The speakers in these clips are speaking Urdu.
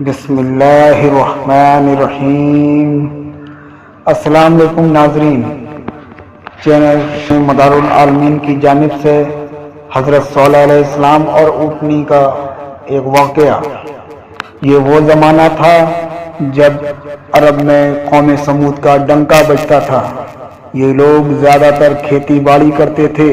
بسم اللہ الرحمن الرحیم۔ السلام علیکم ناظرین، چینل مدار العالمین کی جانب سے حضرت صالح علیہ السلام اور اونٹنی کا ایک واقعہ۔ یہ وہ زمانہ تھا جب عرب میں قوم سمود کا ڈنکا بجتا تھا۔ یہ لوگ زیادہ تر کھیتی باڑی کرتے تھے۔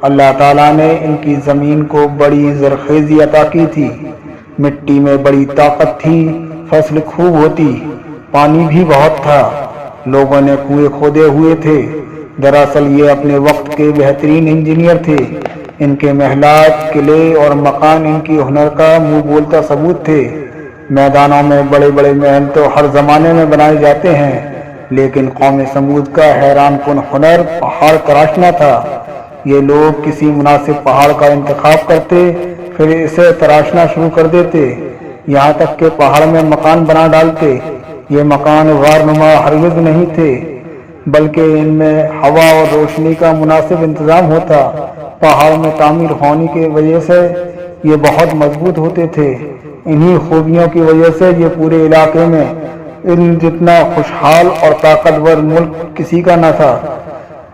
اللہ تعالیٰ نے ان کی زمین کو بڑی زرخیزی عطا کی تھی، مٹی میں بڑی طاقت تھی، فصل خوب ہوتی، پانی بھی بہت تھا۔ لوگوں نے کنویں کھودے ہوئے تھے۔ دراصل یہ اپنے وقت کے بہترین انجینئر تھے۔ ان کے محلات، قلعے اور مکان ان کی ہنر کا منہ بولتا ثبوت تھے۔ میدانوں میں بڑے بڑے محل تو ہر زمانے میں بنائے جاتے ہیں، لیکن قوم سمود کا حیران کن ہنر پہاڑ تراشنا تھا۔ یہ لوگ کسی مناسب پہاڑ کا انتخاب کرتے، پھر اسے تراشنا شروع کر دیتے، یہاں تک کہ پہاڑ میں مکان بنا ڈالتے۔ یہ مکان غارنما ہرگز نہیں تھے، بلکہ ان میں ہوا اور روشنی کا مناسب انتظام ہوتا۔ پہاڑ میں تعمیر ہونے کی وجہ سے یہ بہت مضبوط ہوتے تھے۔ انہی خوبیوں کی وجہ سے یہ پورے علاقے میں ان جتنا خوشحال اور طاقتور ملک کسی کا نہ تھا،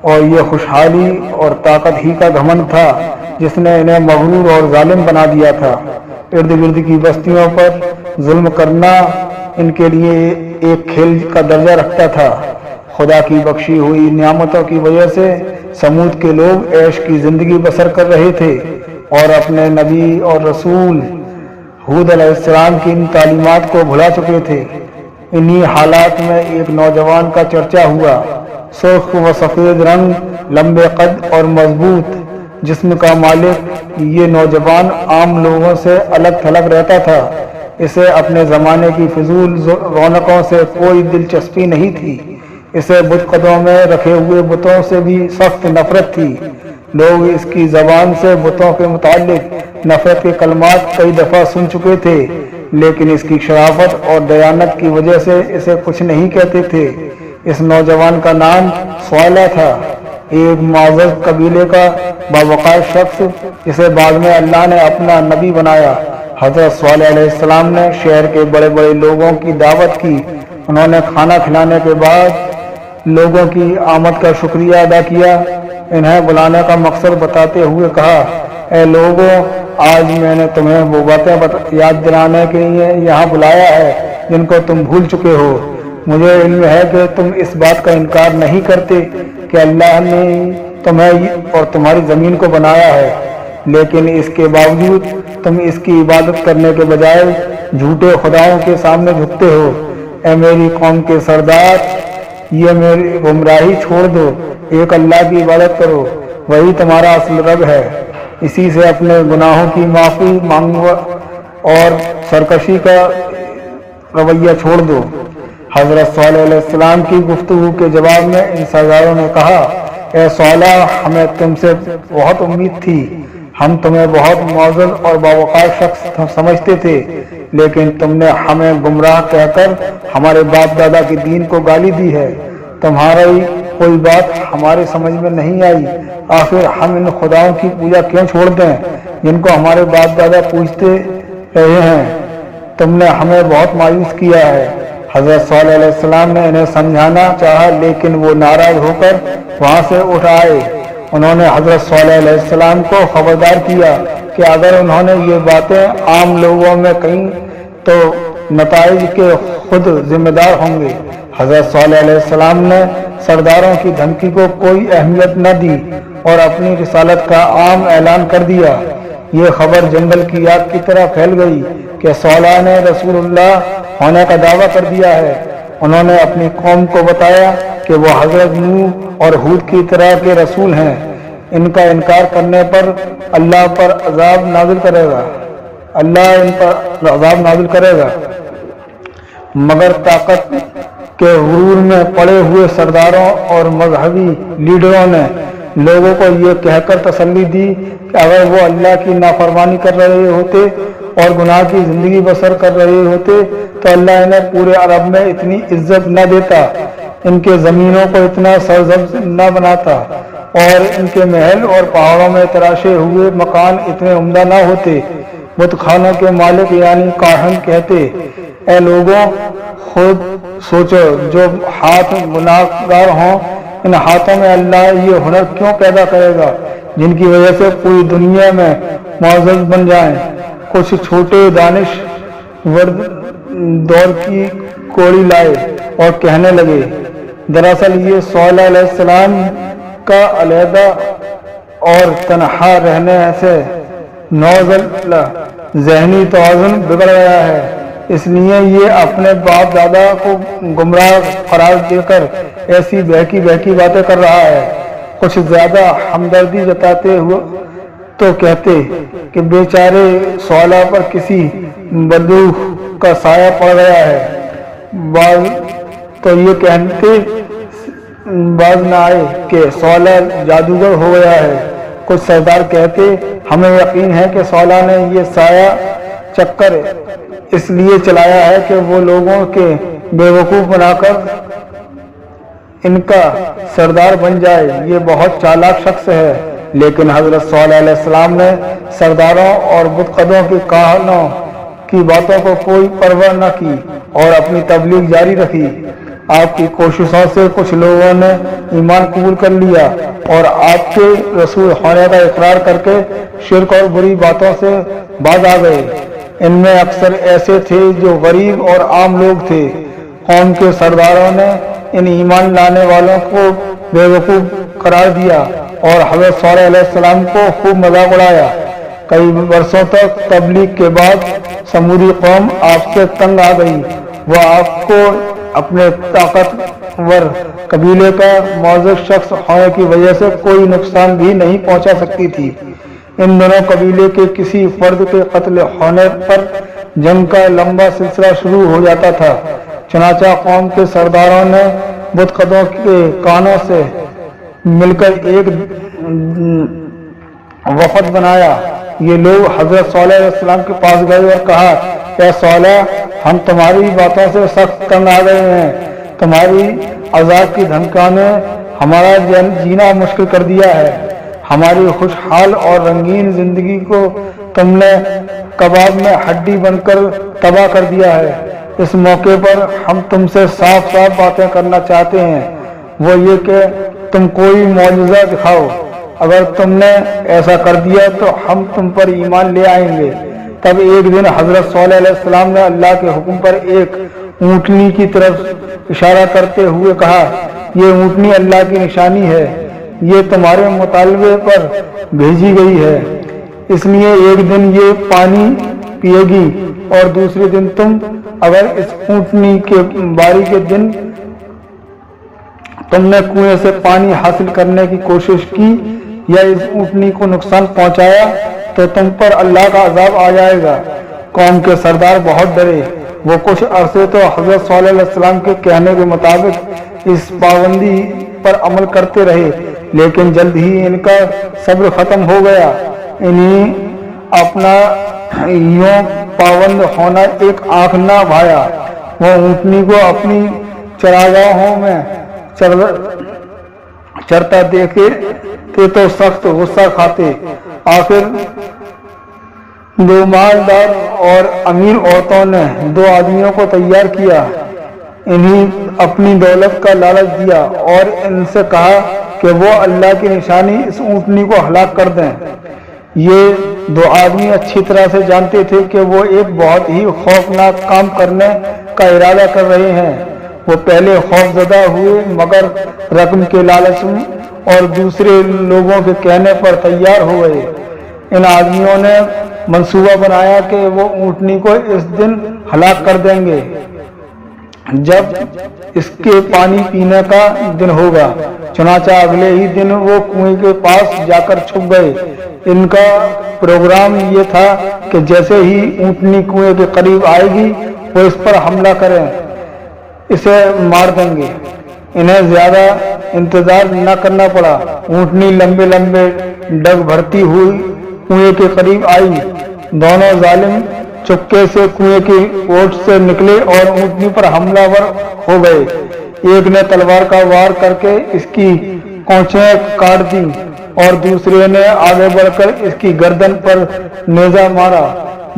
اور یہ خوشحالی اور طاقت ہی کا گھمنڈ تھا جس نے انہیں مغرور اور ظالم بنا دیا تھا۔ ارد گرد کی بستیوں پر ظلم کرنا ان کے لیے ایک کھیل کا درجہ رکھتا تھا۔ خدا کی بخشی ہوئی نعمتوں کی وجہ سے سمود کے لوگ عیش کی زندگی بسر کر رہے تھے اور اپنے نبی اور رسول ہود علیہ السلام کی ان تعلیمات کو بھلا چکے تھے۔ انہی حالات میں ایک نوجوان کا چرچا ہوا۔ سرخ و سفید رنگ، لمبے قد اور مضبوط جسم کا مالک یہ نوجوان عام لوگوں سے الگ تھلگ رہتا تھا۔ اسے اپنے زمانے کی فضول رونقوں سے کوئی دلچسپی نہیں تھی۔ اسے بت قدوں میں رکھے ہوئے بتوں سے بھی سخت نفرت تھی۔ لوگ اس کی زبان سے بتوں کے متعلق نفرت کے کلمات کئی دفعہ سن چکے تھے، لیکن اس کی شرافت اور دیانت کی وجہ سے اسے کچھ نہیں کہتے تھے۔ اس نوجوان کا نام صالح تھا، ایک معزز قبیلے کا باوقار شخص جسے بعد میں اللہ نے اپنا نبی بنایا۔ حضرت صالح علیہ السلام نے شہر کے بڑے بڑے لوگوں کی دعوت کی۔ انہوں نے کھانا کھلانے کے بعد لوگوں کی آمد کا شکریہ ادا کیا۔ انہیں بلانے کا مقصد بتاتے ہوئے کہا، اے لوگوں، آج میں نے تمہیں وہ باتیں یاد دلانے کے لیے یہاں بلایا ہے جن کو تم بھول چکے ہو۔ مجھے علم ہے کہ تم اس بات کا انکار نہیں کرتے کہ اللہ نے تمہیں اور تمہاری زمین کو بنایا ہے، لیکن اس کے باوجود تم اس کی عبادت کرنے کے بجائے جھوٹے خداؤں کے سامنے جھکتے ہو۔ اے میری قوم کے سردار، یہ میری گمراہی چھوڑ دو، ایک اللہ کی عبادت کرو، وہی تمہارا اصل رب ہے۔ اسی سے اپنے گناہوں کی معافی مانگو اور سرکشی کا رویہ چھوڑ دو۔ حضرت صالح علیہ السلام کی گفتگو کے جواب میں ان سرداروں نے کہا، اے صالح، ہمیں تم سے بہت امید تھی، ہم تمہیں بہت معزز اور باوقار شخص سمجھتے تھے، لیکن تم نے ہمیں گمراہ کہہ کر ہمارے باپ دادا کے دین کو گالی دی ہے۔ تمہاری کوئی بات ہمارے سمجھ میں نہیں آئی۔ آخر ہم ان خداؤں کی پوجا کیوں چھوڑ دیں جن کو ہمارے باپ دادا پوجتے رہے ہیں؟ تم نے ہمیں بہت مایوس کیا ہے۔ حضرت صالح علیہ السلام نے انہیں سمجھانا چاہا، لیکن وہ ناراض ہو کر وہاں سے اٹھ آئے۔ انہوں نے حضرت صالح علیہ السلام کو خبردار کیا کہ اگر انہوں نے یہ باتیں عام لوگوں میں کہیں تو نتائج کے خود ذمہ دار ہوں گے۔ حضرت صالح علیہ السلام نے سرداروں کی دھمکی کو کوئی اہمیت نہ دی اور اپنی رسالت کا عام اعلان کر دیا۔ یہ خبر جنگل کی آگ کی طرح پھیل گئی کہ صالح نے رسول اللہ ہونے کا دعویٰ کر دیا ہے۔ انہوں نے اپنی قوم کو بتایا کہ وہ حضرت نوح اور ہود کی طرح کے رسول ہیں۔ ان کا انکار کرنے پر اللہ پر عذاب نازل کرے گا، اللہ ان پر عذاب نازل کرے گا۔ مگر طاقت کے غرور میں پڑے ہوئے سرداروں اور مذہبی لیڈروں نے لوگوں کو یہ کہہ کر تسلی دی کہ اگر وہ اللہ کی نافرمانی کر رہے ہوتے اور گناہ کی زندگی بسر کر رہے ہوتے تو اللہ انہیں پورے عرب میں اتنی عزت نہ دیتا، ان کے زمینوں کو اتنا سرسبز نہ بناتا اور ان کے محل اور پہاڑوں میں تراشے ہوئے مکان اتنے عمدہ نہ ہوتے۔ بت خانوں کے مالک یعنی کاہن کہتے، اے لوگوں خود سوچو، جو ہاتھ گناہگار ہوں ان ہاتھوں میں اللہ یہ ہنر کیوں پیدا کرے گا جن کی وجہ سے پوری دنیا میں معزز بن جائیں۔ کچھ چھوٹے دانش ورد دور کی کوڑی لائے اور کہنے لگے، دراصل یہ صالح علیہ السلام کا علیحدہ اور تنہا رہنے سے نعوذ باللہ ذہنی توازن بگڑ گیا ہے، اس لیے یہ اپنے باپ دادا کو گمراہ قرار دے کر ایسی بہکی بہکی باتیں کر رہا ہے۔ کچھ زیادہ ہمدردی جتاتے ہوئے تو کہتے کہ بیچارے صالح پر کسی بدو کا سایہ پڑ گیا ہے۔ بعض تو یہ کہتے باز نہ آئے کہ صالح جادوگر ہو گیا ہے۔ کچھ سردار کہتے ہمیں یقین ہے کہ صالح نے یہ سایہ چکر اس لیے چلایا ہے کہ وہ لوگوں کے بیوقوف بنا کر ان کا سردار بن جائے، یہ بہت چالاک شخص ہے۔ لیکن حضرت صالح علیہ السلام نے سرداروں اور بت قدوں کے کہانوں کی باتوں کو کوئی پرواہ نہ کی اور اپنی تبلیغ جاری رکھی۔ آپ کی کوششوں سے کچھ لوگوں نے ایمان قبول کر لیا اور آپ کے رسول ہونے کا اقرار کر کے شرک اور بری باتوں سے باز آ گئے۔ ان میں اکثر ایسے تھے جو غریب اور عام لوگ تھے۔ قوم کے سرداروں نے ان ایمان لانے والوں کو بیوقوف قرار دیا اور حضرت صالح علیہ السلام کو خوب مذاق اڑایا۔ کئی برسوں تک تبلیغ کے بعد سمودی قوم آپ سے تنگ آ گئی۔ وہ آپ کو اپنے طاقتور قبیلے کا معزز شخص ہونے کی وجہ سے کوئی نقصان بھی نہیں پہنچا سکتی تھی۔ ان دونوں قبیلے کے کسی فرد کے قتل ہونے پر جنگ کا لمبا سلسلہ شروع ہو جاتا تھا۔ چنانچہ قوم کے سرداروں نے بت قدوں کے کانوں سے مل کر ایک وفد بنایا۔ یہ لوگ حضرت صالح علیہ السلام کے پاس گئے اور کہا، اے صالح، ہم تمہاری باتوں سے سخت تنگ آ گئے ہیں۔ تمہاری عذاب کی دھمکیوں نے ہمارا جینا مشکل کر دیا ہے۔ ہماری خوشحال اور رنگین زندگی کو تم نے کباب میں ہڈی بن کر تباہ کر دیا ہے۔ اس موقع پر ہم تم سے صاف صاف باتیں کرنا چاہتے ہیں، وہ یہ کہ تم کوئی معجزہ دکھاؤ۔ اگر تم نے ایسا کر دیا تو ہم تم پر ایمان لے آئیں گے۔ تب ایک دن حضرت صالح علیہ السلام نے اللہ کے حکم پر ایک اونٹنی کی طرف اشارہ کرتے ہوئے کہا، یہ اونٹنی اللہ کی نشانی ہے، یہ تمہارے مطالبے پر بھیجی گئی ہے، اس لیے ایک دن یہ پانی پیے گی اور دوسرے دن تم۔ اگر اس اونٹنی کے باری کے دن تم نے کنویں سے پانی حاصل کرنے کی کوشش کی یا اس اونٹنی کو نقصان پہنچایا تو تم پر اللہ کا عذاب آ جائے گا۔ قوم کے سردار بہت ڈرے۔ وہ کچھ عرصے تو حضرت صالح علیہ السلام کے کہنے کے مطابق اس پابندی پر عمل کرتے رہے، لیکن جلد ہی ان کا صبر ختم ہو گیا۔ انہیں اپنا یوں پابند ہونا ایک آنکھ نہ بھایا۔ وہ اونٹنی کو اپنی چراگاہوں میں چرتا دیکھے تو سخت غصہ کھاتے۔ آخر دو مالدار اور امیر عورتوں نے دو آدمیوں کو تیار کیا، انہیں اپنی دولت کا لالچ دیا اور ان سے کہا کہ وہ اللہ کی نشانی اس اونٹنی کو ہلاک کر دیں۔ یہ دو آدمی اچھی طرح سے جانتے تھے کہ وہ ایک بہت ہی خوفناک کام کرنے کا ارادہ کر رہے ہیں۔ وہ پہلے خوف زدہ ہوئے مگر رقم کے لالچ میں اور دوسرے لوگوں کے کہنے پر تیار ہو گئے۔ ان آدمیوں نے منصوبہ بنایا کہ وہ اونٹنی کو اس دن ہلاک کر دیں گے جب اس کے پانی پینے کا دن ہوگا۔ چنانچہ اگلے ہی دن وہ کنویں کے پاس جا کر چھپ گئے۔ ان کا پروگرام یہ تھا کہ جیسے ہی اونٹنی کنویں کے قریب آئے گی وہ اس پر حملہ کریں، اسے مار دیں گے۔ انہیں زیادہ انتظار نہ کرنا پڑا۔ اونٹنی لمبے لمبے ڈگ بھرتی ہوئی کنویں کے قریب آئی۔ دونوں ظالم چپکے سے کنویں کی اوٹ سے نکلے اور اونٹنی پر حملہ ور ہو گئے۔ ایک نے تلوار کا وار کر کے اس کی کونچیں کاٹ دی اور دوسرے نے آگے بڑھ کر اس کی گردن پر نیزہ مارا۔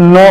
9